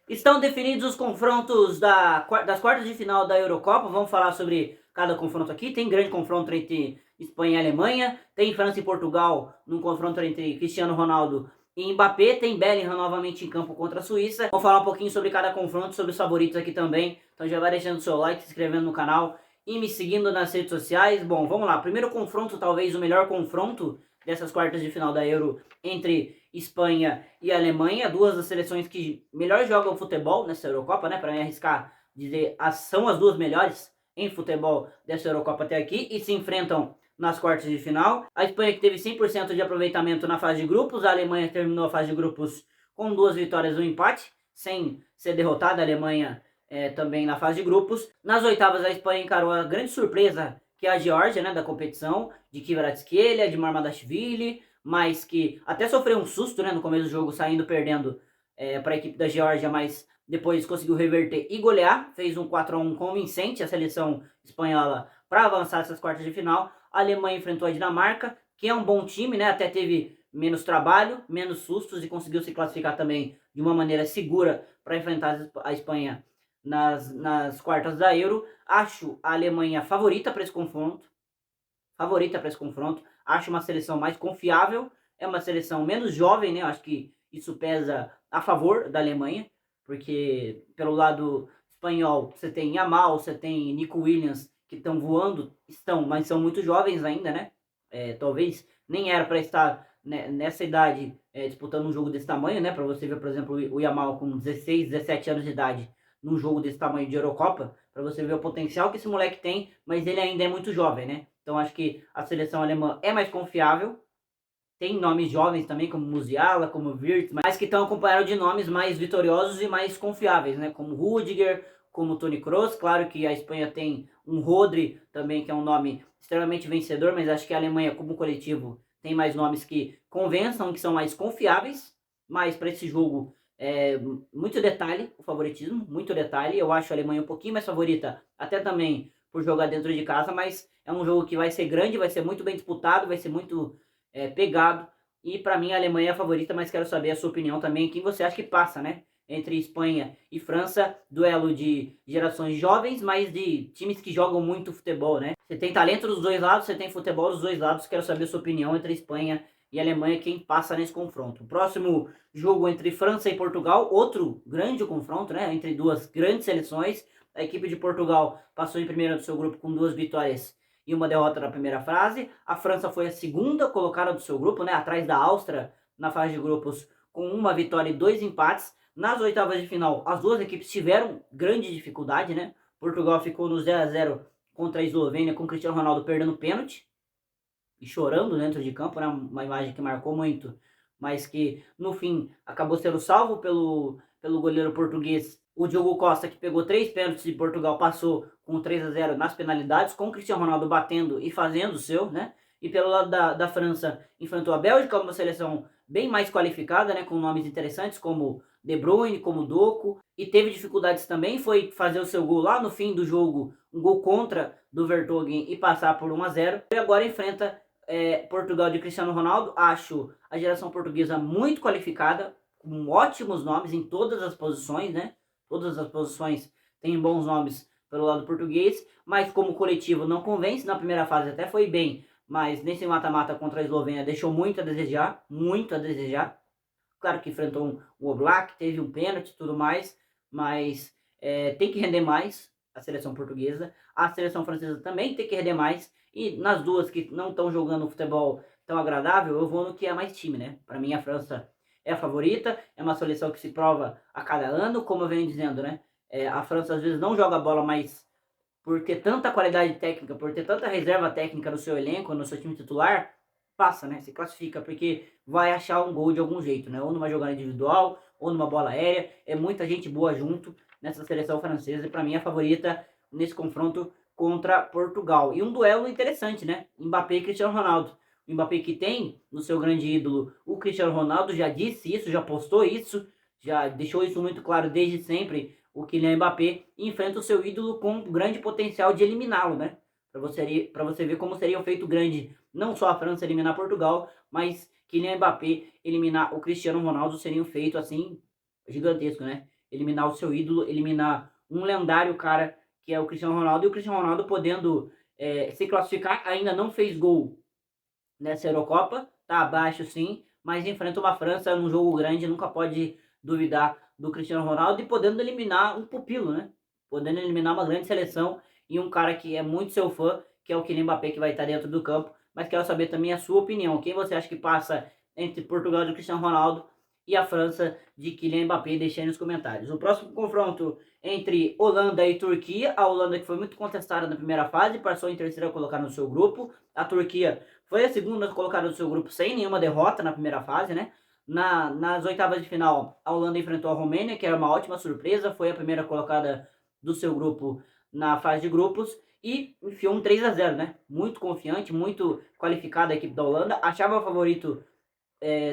Estão definidos os confrontos das quartas de final da Eurocopa. Vamos falar sobre cada confronto aqui. Tem grande confronto entre Espanha e Alemanha. Tem França e Portugal num confronto entre Cristiano Ronaldo e Mbappé. Tem Bellingham novamente em campo contra a Suíça. Vamos falar um pouquinho sobre cada confronto, sobre os favoritos aqui também. Então já vai deixando o seu like, se inscrevendo no canal e me seguindo nas redes sociais. Bom, vamos lá. Primeiro confronto, talvez o melhor confronto dessas quartas de final da Euro entre Espanha e Alemanha, duas das seleções que melhor jogam futebol nessa Eurocopa, né? Para me arriscar dizer, são as duas melhores em futebol dessa Eurocopa até aqui e se enfrentam nas quartas de final. A Espanha que teve 100% de aproveitamento na fase de grupos, a Alemanha terminou a fase de grupos com 2 vitórias e um empate, sem ser derrotada. A Alemanha também na fase de grupos. Nas oitavas, a Espanha encarou a grande surpresa que é a Geórgia, né, da competição, de Kvaratskhelia, de Marmadashvili, mas que até sofreu um susto, né, no começo do jogo, saindo perdendo para a equipe da Geórgia, mas depois conseguiu reverter e golear, fez um 4-1 convincente a seleção espanhola para avançar essas quartas de final. A Alemanha enfrentou a Dinamarca, que é um bom time, né, até teve menos trabalho, menos sustos e conseguiu se classificar também de uma maneira segura para enfrentar a Espanha nas quartas da Euro. Acho a Alemanha favorita para esse confronto. Favorita para esse confronto. Acho uma seleção mais confiável. É uma seleção menos jovem, né? Eu acho que isso pesa a favor da Alemanha. Porque pelo lado espanhol você tem Yamal, você tem Nico Williams, que estão voando, mas são muito jovens ainda, né? Talvez nem era para estar nessa idade disputando um jogo desse tamanho, né? Para você ver, por exemplo, o Yamal com 16, 17 anos de idade num jogo desse tamanho de Eurocopa, para você ver o potencial que esse moleque tem, mas ele ainda é muito jovem, né? Então acho que a seleção alemã é mais confiável. Tem nomes jovens também, como Musiala, como Wirtz, mas que estão acompanhados de nomes mais vitoriosos e mais confiáveis, né? Como Rudiger, como Toni Kroos. Claro que a Espanha tem um Rodri também, que é um nome extremamente vencedor, mas acho que a Alemanha, como coletivo, tem mais nomes que convençam, que são mais confiáveis. Mas para esse jogo, muito detalhe, o favoritismo, muito detalhe. Eu acho a Alemanha um pouquinho mais favorita, até também por jogar dentro de casa, mas é um jogo que vai ser grande, vai ser muito bem disputado, vai ser muito pegado. E para mim a Alemanha é a favorita, mas quero saber a sua opinião também. Quem você acha que passa, né? Entre Espanha e França, duelo de gerações jovens, mas de times que jogam muito futebol, né? Você tem talento dos dois lados, você tem futebol dos dois lados. Quero saber a sua opinião entre Espanha e Alemanha, quem passa nesse confronto. O próximo jogo entre França e Portugal, outro grande confronto, né? Entre duas grandes seleções. A equipe de Portugal passou em primeiro do seu grupo com 2 vitórias e uma derrota na primeira fase. A França foi a segunda colocada do seu grupo, né, atrás da Áustria na fase de grupos, com 1 vitória e 2 empates. Nas oitavas de final, as duas equipes tiveram grande dificuldade, né? Portugal ficou no 0-0 contra a Eslovênia, com Cristiano Ronaldo perdendo pênalti e chorando dentro de campo, né? Uma imagem que marcou muito, mas que no fim acabou sendo salvo pelo goleiro português, o Diogo Costa, que pegou 3 pênaltis e Portugal passou com 3-0 nas penalidades, com o Cristiano Ronaldo batendo e fazendo o seu, né? E pelo lado da França, enfrentou a Bélgica, uma seleção bem mais qualificada, né? Com nomes interessantes como De Bruyne, como Doku, e teve dificuldades também, foi fazer o seu gol lá no fim do jogo, um gol contra do Vertonghen e passar por 1-0. E agora enfrenta Portugal de Cristiano Ronaldo. Acho a geração portuguesa muito qualificada, com ótimos nomes em todas as posições, né? Todas as posições têm bons nomes pelo lado português, mas como coletivo não convence. Na primeira fase até foi bem, mas nesse mata-mata contra a Eslovênia deixou muito a desejar, muito a desejar. Claro que enfrentou um Oblak, teve um pênalti e tudo mais, mas tem que render mais a seleção portuguesa. A seleção francesa também tem que render mais. E nas duas que não estão jogando futebol tão agradável, eu vou no que é mais time, né? Para mim a França é a favorita, é uma seleção que se prova a cada ano, como eu venho dizendo, né? A França às vezes não joga bola, mas por ter tanta qualidade técnica, por ter tanta reserva técnica no seu elenco, no seu time titular, passa, né? Se classifica, porque vai achar um gol de algum jeito, né? Ou numa jogada individual, ou numa bola aérea. É muita gente boa junto nessa seleção francesa, e para mim a favorita nesse confronto contra Portugal. E um duelo interessante, né? Mbappé e Cristiano Ronaldo. O Mbappé que tem no seu grande ídolo o Cristiano Ronaldo, já disse isso, já postou isso, já deixou isso muito claro desde sempre. O Kylian Mbappé enfrenta o seu ídolo com grande potencial de eliminá-lo, né? Para você ver como seria um feito grande, não só a França eliminar Portugal, mas Kylian Mbappé eliminar o Cristiano Ronaldo seria um feito assim gigantesco, né? eliminar o seu ídolo, eliminar um lendário cara que é o Cristiano Ronaldo, e o Cristiano Ronaldo podendo se classificar, ainda não fez gol nessa Eurocopa, tá abaixo sim, mas enfrenta uma França num jogo grande, nunca pode duvidar do Cristiano Ronaldo, e podendo eliminar um pupilo, né? Podendo eliminar uma grande seleção e um cara que é muito seu fã, que é o Kylian Mbappé, que vai estar dentro do campo. Mas quero saber também a sua opinião. Quem você acha que passa entre Portugal de Cristiano Ronaldo e a França de Kylian Mbappé? Deixe aí nos comentários. O próximo confronto entre Holanda e Turquia. A Holanda, que foi muito contestada na primeira fase, passou em terceira colocada no seu grupo. A Turquia foi a segunda colocada do seu grupo sem nenhuma derrota na primeira fase, né? Nas oitavas de final, a Holanda enfrentou a Romênia, que era uma ótima surpresa, foi a primeira colocada do seu grupo na fase de grupos e enfiou um 3-0, né? Muito confiante, muito qualificada a equipe da Holanda. Achava favorito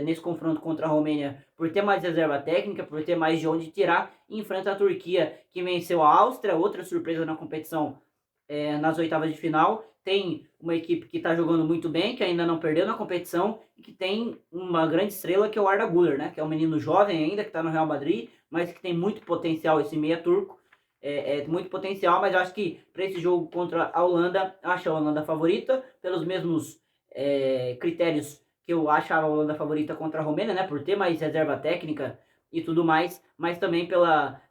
nesse confronto contra a Romênia por ter mais reserva técnica, por ter mais de onde tirar, e enfrenta a Turquia, que venceu a Áustria, outra surpresa na competição nas oitavas de final. Tem uma equipe que está jogando muito bem, que ainda não perdeu na competição, e que tem uma grande estrela, que é o Arda Güler, né? Que é um menino jovem ainda, que está no Real Madrid, mas que tem muito potencial, esse meia turco. Muito potencial, mas eu acho que para esse jogo contra a Holanda, acho a Holanda favorita, pelos mesmos critérios que eu achava a Holanda favorita contra a Romênia, né? Por ter mais reserva técnica e tudo mais, mas também pela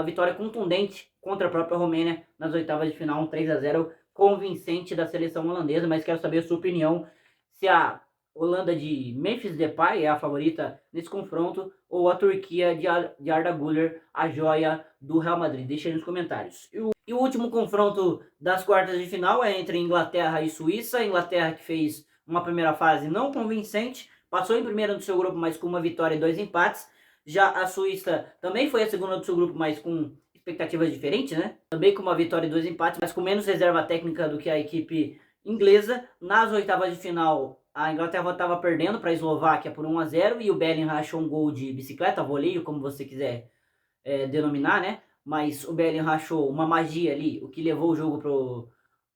vitória contundente contra a própria Romênia nas oitavas de final, um 3-0 convincente da seleção holandesa. Mas quero saber a sua opinião, se a Holanda de Memphis Depay é a favorita nesse confronto, ou a Turquia de Arda Güler, a joia do Real Madrid. Deixa aí nos comentários. E o último confronto das quartas de final é entre Inglaterra e Suíça. A Inglaterra, que fez uma primeira fase não convincente, passou em primeiro no seu grupo, mas com uma vitória e 2 empates. Já a Suíça também foi a segunda do seu grupo, mas com expectativas diferentes, né? Também com uma vitória e 2 empates, mas com menos reserva técnica do que a equipe inglesa. Nas oitavas de final, a Inglaterra estava perdendo para a Eslováquia por 1-0, e o Bellingham achou um gol de bicicleta, voleio, como você quiser denominar, né? Mas o Bellingham achou uma magia ali, o que levou o jogo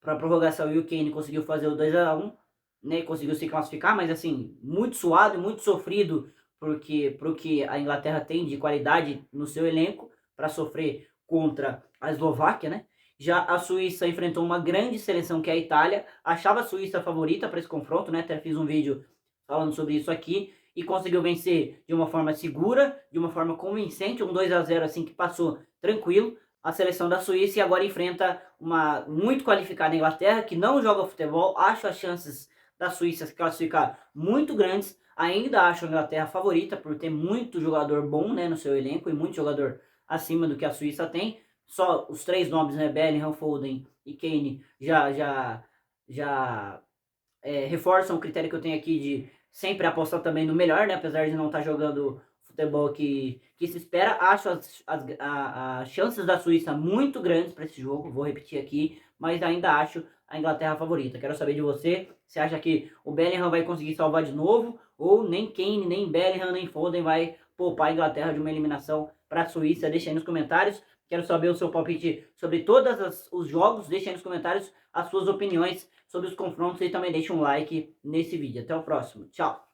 para a prorrogação, e o Kane conseguiu fazer o 2-1, né? Conseguiu se classificar, mas assim, muito suado, muito sofrido, porque pro que a Inglaterra tem de qualidade no seu elenco para sofrer contra a Eslováquia, né? Já a Suíça enfrentou uma grande seleção, que é a Itália. Achava a Suíça favorita para esse confronto, né? Até fiz um vídeo falando sobre isso aqui, e conseguiu vencer de uma forma segura, de uma forma convincente, um 2-0 assim que passou tranquilo a seleção da Suíça, e agora enfrenta uma muito qualificada Inglaterra, que não joga futebol. Acho as chances da Suíça se classificar muito grandes. Ainda acho a Inglaterra favorita por ter muito jogador bom, né, no seu elenco, e muito jogador acima do que a Suíça tem. Só os três nomes, né, Bellingham, Foden e Kane, já reforçam o critério que eu tenho aqui de sempre apostar também no melhor, né? Apesar de não estar jogando futebol que se espera. Acho as chances da Suíça muito grandes para esse jogo, vou repetir aqui, mas ainda acho a Inglaterra favorita. Quero saber de você, você acha que o Bellingham vai conseguir salvar de novo, ou nem Kane, nem Bellingham, nem Foden vai poupar a Inglaterra de uma eliminação para a Suíça? Deixa aí nos comentários. Quero saber o seu palpite sobre todos os jogos. Deixa aí nos comentários as suas opiniões sobre os confrontos, e também deixa um like nesse vídeo. Até o próximo. Tchau!